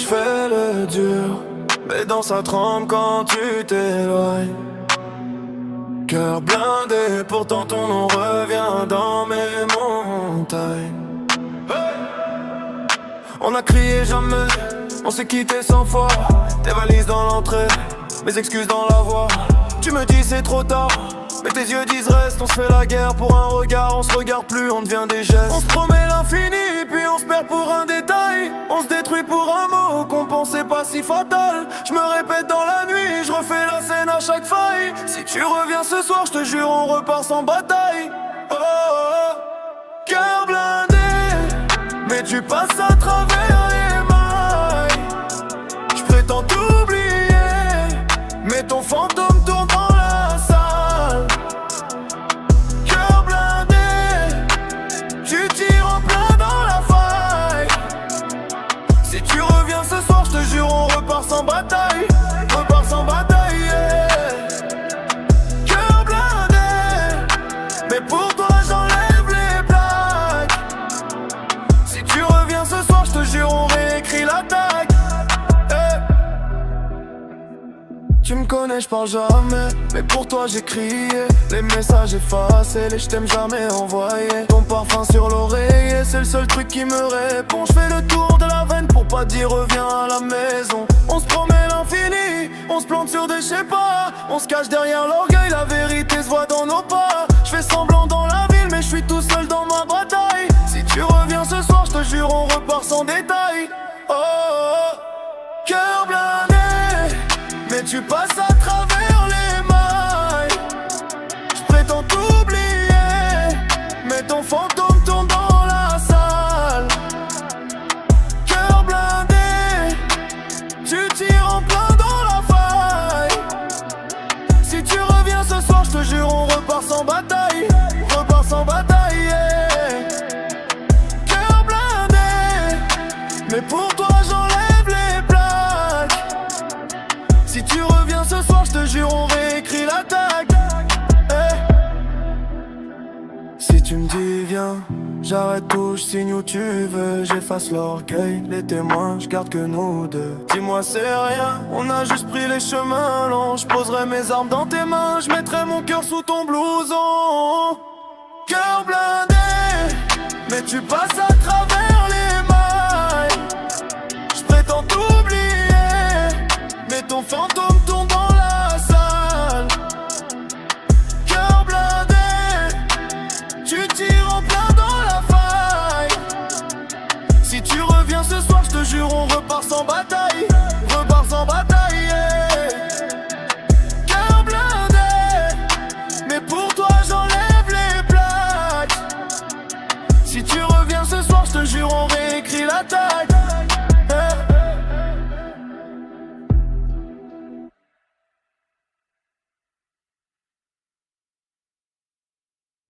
fais le dur, mais dans sa trempe quand tu t'éloignes. Cœur blindé, pourtant ton nom revient dans mes montagnes. On a crié jamais, on s'est quitté 100 fois. Tes valises dans l'entrée, mes excuses dans la voix. Tu me dis c'est trop tard, mais tes yeux disent reste. On se fait la guerre pour un regard, on se regarde plus, on devient des gestes. On se promet l'infini, puis on se perd pour un détail. On se détruit pour un mot qu'on pensait pas si fatal. Je me répète dans la nuit, je refais la scène à chaque faille. Si tu reviens ce soir, je te jure on repart sans bataille. Oh, oh, oh. Cœur blindé, mais tu passes à travers les mailles. Je prétends t'oublier, mais ton fantôme tourne dans la salle. Cœur blindé, tu tires en plein dans la faille. Si tu reviens ce soir, je te jure on repart sans bataille. Repart sans bataille, yeah. Cœur blindé, mais pour toi j'enlève les plaques. Si tu reviens ce soir, je te jure on réécrit l'attaque. Tu me connais, je parle jamais, mais pour toi j'ai crié. Les messages effacés, les je t'aime jamais envoyés. Ton parfum sur l'oreiller, c'est le seul truc qui me répond. Je fais le tour de la veine pour pas dire reviens à la maison. On se promet l'infini, on se plante sur des je sais pas. On se cache derrière l'orgueil, la vérité se voit dans nos pas. Je fais semblant dans la ville, mais je suis tout seul dans ma bataille. Si tu reviens ce soir, je te jure on repart sans détail. Oh, oh, oh. Cœur blindé, mais tu passes à travers les mailles. Je prétends t'oublier, mais ton fantôme tourne dans la salle. Cœur blindé, tu tires en plein dans la faille. Si tu reviens ce soir, je te jure on repart sans bataille. Repart sans bataille, yeah. Cœur blindé, mais pour toi j'enlève les plaques. Si tu reviens ce soir, je te jure on réécrit l'attaque. Si tu me dis viens, j'arrête tout, je signe où tu veux. J'efface l'orgueil, les témoins, je garde que nous deux. Dis-moi c'est rien, on a juste pris les chemins longs. Je poserai mes armes dans tes mains, je mettrai mon cœur sous ton blouson. Cœur blindé, mais tu passes à travers les mailles. Je prétends t'oublier, mais ton fantôme tourne dans la salle. Cœur blindé, tu tires en plein dans la faille. Si tu reviens ce soir, je te jure on repart sans bataille.